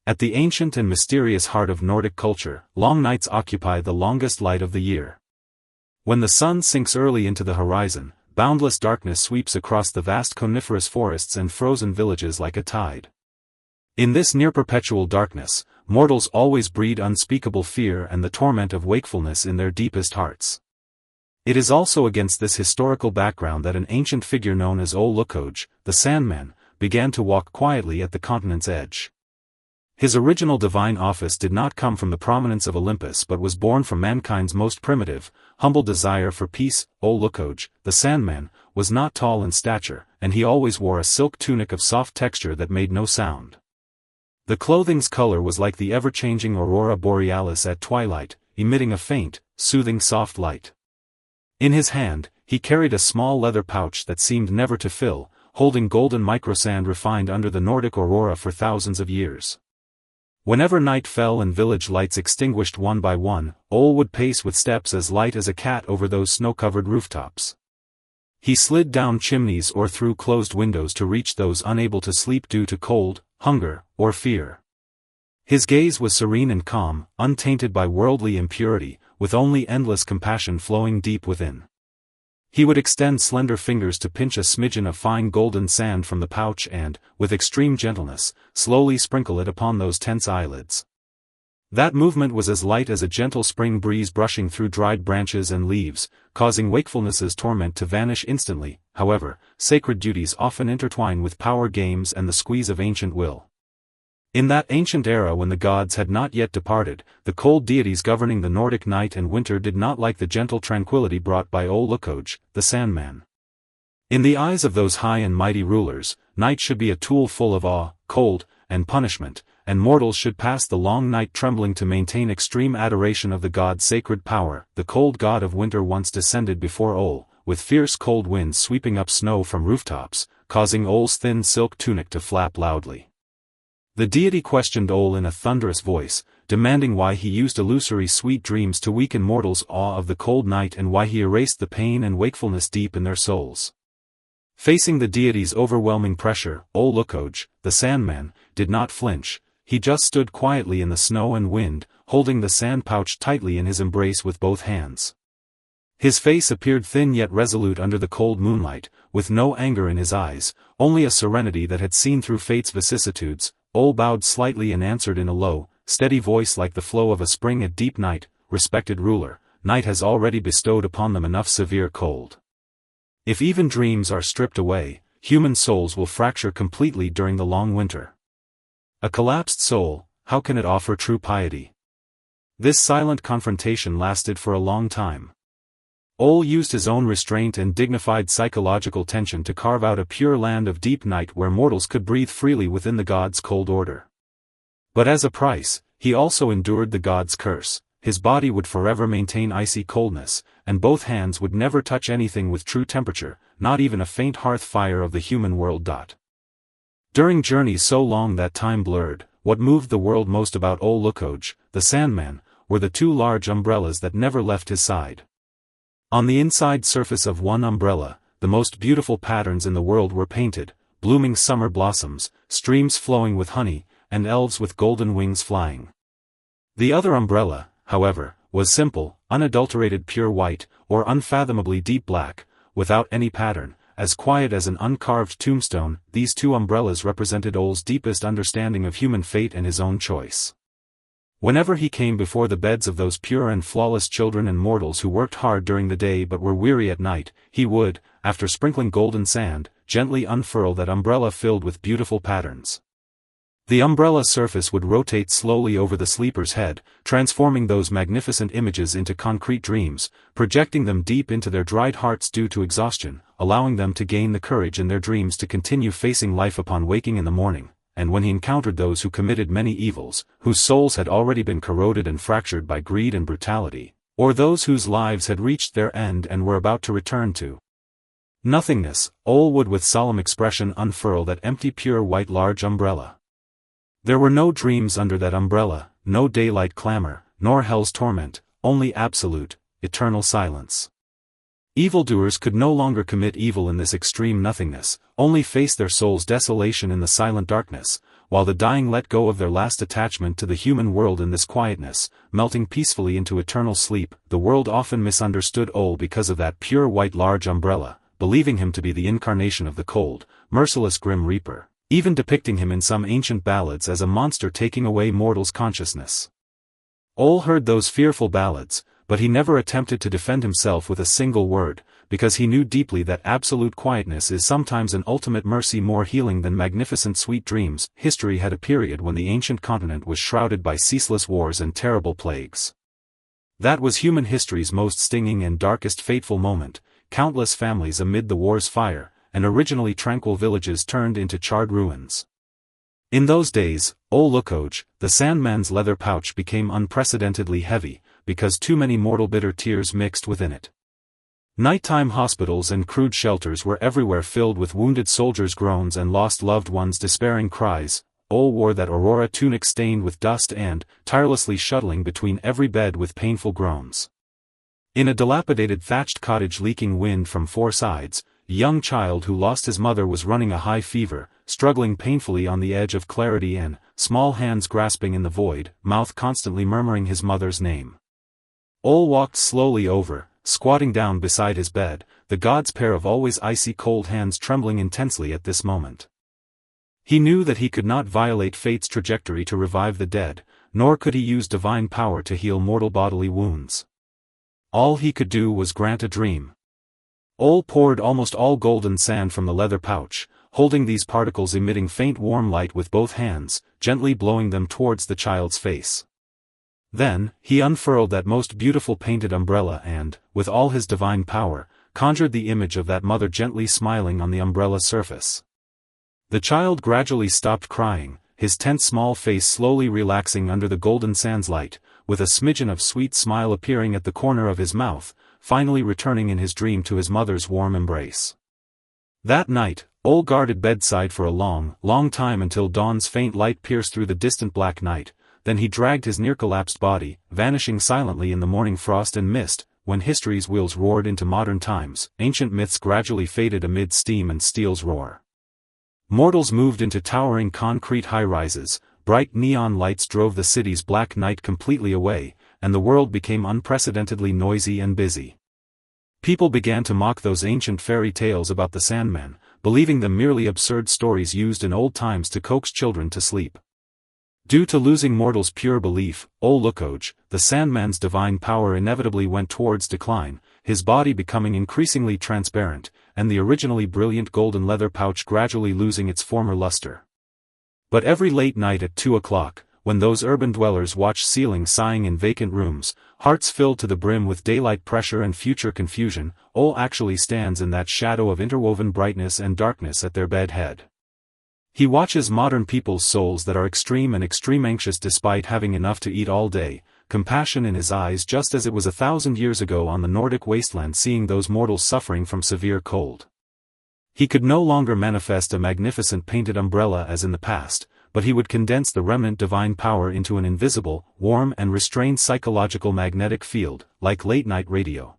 At the ancient and mysterious heart of Nordic culture, long nights occupy the longest light of the year. When the sun sinks early into the horizon, boundless darkness sweeps across the vast coniferous forests and frozen villages like a tide. In this near-perpetual darkness, mortals always breed unspeakable fear and the torment of wakefulness in their deepest hearts. It is also against this historical background that an ancient figure known as Solitude, the Sandman, began to walk quietly at the continent's edge. His original divine office did not come from the prominence of Olympus but was born from mankind's most primitive, humble desire for peace. Solitude, the Sandman, was not tall in stature, and he always wore a silk tunic of soft texture that made no sound. The clothing's color was like the ever-changing aurora borealis at twilight, emitting a faint, soothing soft light. In his hand, he carried a small leather pouch that seemed never to fill, holding golden microsand refined under the Nordic aurora for thousands of years. Whenever night fell and village lights extinguished one by one, Ole would pace with steps as light as a cat over those snow-covered rooftops. He slid down chimneys or through closed windows to reach those unable to sleep due to cold, hunger, or fear. His gaze was serene and calm, untainted by worldly impurity, with only endless compassion flowing deep within. He would extend slender fingers to pinch a smidgen of fine golden sand from the pouch and, with extreme gentleness, slowly sprinkle it upon those tense eyelids. That movement was as light as a gentle spring breeze brushing through dried branches and leaves, causing wakefulness's torment to vanish instantly. However, sacred duties often intertwine with power games and the squeeze of ancient will. In that ancient era when the gods had not yet departed, the cold deities governing the Nordic night and winter did not like the gentle tranquility brought by Solitude, the Sandman. In the eyes of those high and mighty rulers, night should be a tool full of awe, cold, and punishment, and mortals should pass the long night trembling to maintain extreme adoration of the god's sacred power. The cold god of winter once descended before Ole, with fierce cold winds sweeping up snow from rooftops, causing Ole's thin silk tunic to flap loudly. The deity questioned Ole in a thunderous voice, demanding why he used illusory sweet dreams to weaken mortals' awe of the cold night and why he erased the pain and wakefulness deep in their souls. Facing the deity's overwhelming pressure, Solitude, the Sandman, did not flinch. He just stood quietly in the snow and wind, holding the sand pouch tightly in his embrace with both hands. His face appeared thin yet resolute under the cold moonlight, with no anger in his eyes, only a serenity that had seen through fate's vicissitudes. Ole bowed slightly and answered in a low, steady voice like the flow of a spring at deep night, "Respected ruler, night has already bestowed upon them enough severe cold. If even dreams are stripped away, human souls will fracture completely during the long winter. A collapsed soul, how can it offer true piety?" This silent confrontation lasted for a long time. Ole used his own restraint and dignified psychological tension to carve out a pure land of deep night where mortals could breathe freely within the god's cold order. But as a price, he also endured the god's curse. His body would forever maintain icy coldness, and both hands would never touch anything with true temperature, not even a faint hearth fire of the human world. During journeys so long that time blurred, what moved the world most about Solitude, the Sandman, were the two large umbrellas that never left his side. On the inside surface of one umbrella, the most beautiful patterns in the world were painted: blooming summer blossoms, streams flowing with honey, and elves with golden wings flying. The other umbrella, however, was simple, unadulterated pure white, or unfathomably deep black, without any pattern, as quiet as an uncarved tombstone. These two umbrellas represented Ole's deepest understanding of human fate and his own choice. Whenever he came before the beds of those pure and flawless children and mortals who worked hard during the day but were weary at night, he would, after sprinkling golden sand, gently unfurl that umbrella filled with beautiful patterns. The umbrella surface would rotate slowly over the sleeper's head, transforming those magnificent images into concrete dreams, projecting them deep into their dried hearts due to exhaustion, allowing them to gain the courage in their dreams to continue facing life upon waking in the morning. And when he encountered those who committed many evils, whose souls had already been corroded and fractured by greed and brutality, or those whose lives had reached their end and were about to return to nothingness, Ole would with solemn expression unfurl that empty pure white large umbrella. There were no dreams under that umbrella, no daylight clamor, nor hell's torment, only absolute, eternal silence. Evildoers could no longer commit evil in this extreme nothingness, only face their soul's desolation in the silent darkness, while the dying let go of their last attachment to the human world in this quietness, melting peacefully into eternal sleep. The world often misunderstood Ole because of that pure white large umbrella, believing him to be the incarnation of the cold, merciless Grim Reaper, even depicting him in some ancient ballads as a monster taking away mortals' consciousness. Ole heard those fearful ballads, but he never attempted to defend himself with a single word, because he knew deeply that absolute quietness is sometimes an ultimate mercy more healing than magnificent sweet dreams. History had a period when the ancient continent was shrouded by ceaseless wars and terrible plagues. That was human history's most stinging and darkest fateful moment, countless families amid the war's fire, and originally tranquil villages turned into charred ruins. In those days, Ole Lukoge, the Sandman's leather pouch became unprecedentedly heavy, because too many mortal bitter tears mixed within it. Nighttime hospitals and crude shelters were everywhere filled with wounded soldiers' groans and lost loved ones' despairing cries. Ole wore that aurora tunic stained with dust and, tirelessly shuttling between every bed with painful groans. In a dilapidated thatched cottage leaking wind from four sides, a young child who lost his mother was running a high fever, struggling painfully on the edge of clarity and, small hands grasping in the void, mouth constantly murmuring his mother's name. Ole walked slowly over, squatting down beside his bed, the god's pair of always icy cold hands trembling intensely at this moment. He knew that he could not violate fate's trajectory to revive the dead, nor could he use divine power to heal mortal bodily wounds. All he could do was grant a dream. Ole poured almost all golden sand from the leather pouch, holding these particles emitting faint warm light with both hands, gently blowing them towards the child's face. Then, he unfurled that most beautiful painted umbrella and, with all his divine power, conjured the image of that mother gently smiling on the umbrella surface. The child gradually stopped crying, his tense small face slowly relaxing under the golden sand's light, with a smidgen of sweet smile appearing at the corner of his mouth, finally returning in his dream to his mother's warm embrace. That night, Ole guarded bedside for a long, long time until dawn's faint light pierced through the distant black night. Then he dragged his near-collapsed body, vanishing silently in the morning frost and mist. When history's wheels roared into modern times, ancient myths gradually faded amid steam and steel's roar. Mortals moved into towering concrete high-rises, bright neon lights drove the city's black night completely away, and the world became unprecedentedly noisy and busy. People began to mock those ancient fairy tales about the Sandman, believing them merely absurd stories used in old times to coax children to sleep. Due to losing mortals' pure belief, Ole Lukoge, the Sandman's divine power inevitably went towards decline, his body becoming increasingly transparent, and the originally brilliant golden leather pouch gradually losing its former luster. But every late night at 2 o'clock, when those urban dwellers watch ceilings sighing in vacant rooms, hearts filled to the brim with daylight pressure and future confusion, Ole actually stands in that shadow of interwoven brightness and darkness at their bed head. He watches modern people's souls that are extreme and extreme anxious despite having enough to eat all day, compassion in his eyes just as it was 1,000 years ago on the Nordic wasteland seeing those mortals suffering from severe cold. He could no longer manifest a magnificent painted umbrella as in the past, but he would condense the remnant divine power into an invisible, warm and restrained psychological magnetic field, like late-night radio.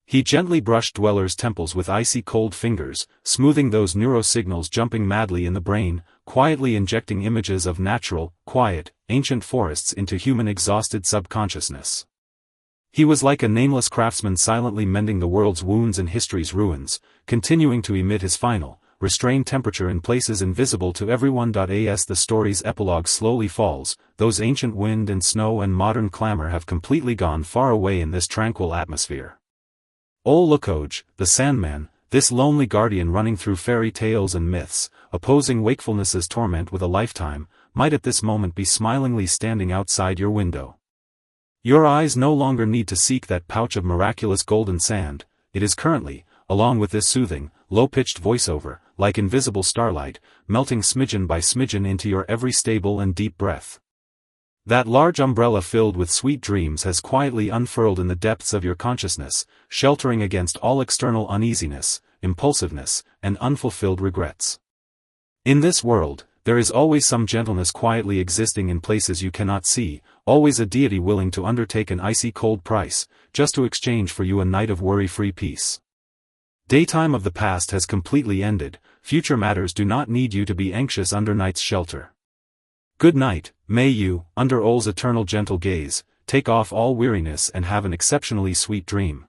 He gently brushed dwellers' temples with icy cold fingers, smoothing those neurosignals jumping madly in the brain, quietly injecting images of natural, quiet, ancient forests into human exhausted subconsciousness. He was like a nameless craftsman silently mending the world's wounds and history's ruins, continuing to emit his final, restrained temperature in places invisible to everyone. As the story's epilogue slowly falls, those ancient wind and snow and modern clamor have completely gone far away in this tranquil atmosphere. Ole Lukoge, the Sandman, this lonely guardian running through fairy tales and myths, opposing wakefulness's torment with a lifetime, might at this moment be smilingly standing outside your window. Your eyes no longer need to seek that pouch of miraculous golden sand, it is currently, along with this soothing, low-pitched voiceover, like invisible starlight, melting smidgen by smidgen into your every stable and deep breath. That large umbrella filled with sweet dreams has quietly unfurled in the depths of your consciousness, sheltering against all external uneasiness, impulsiveness, and unfulfilled regrets. In this world, there is always some gentleness quietly existing in places you cannot see, always a deity willing to undertake an icy cold price, just to exchange for you a night of worry-free peace. Daytime of the past has completely ended, future matters do not need you to be anxious under night's shelter. Good night, may you, under Ol's eternal gentle gaze, take off all weariness and have an exceptionally sweet dream.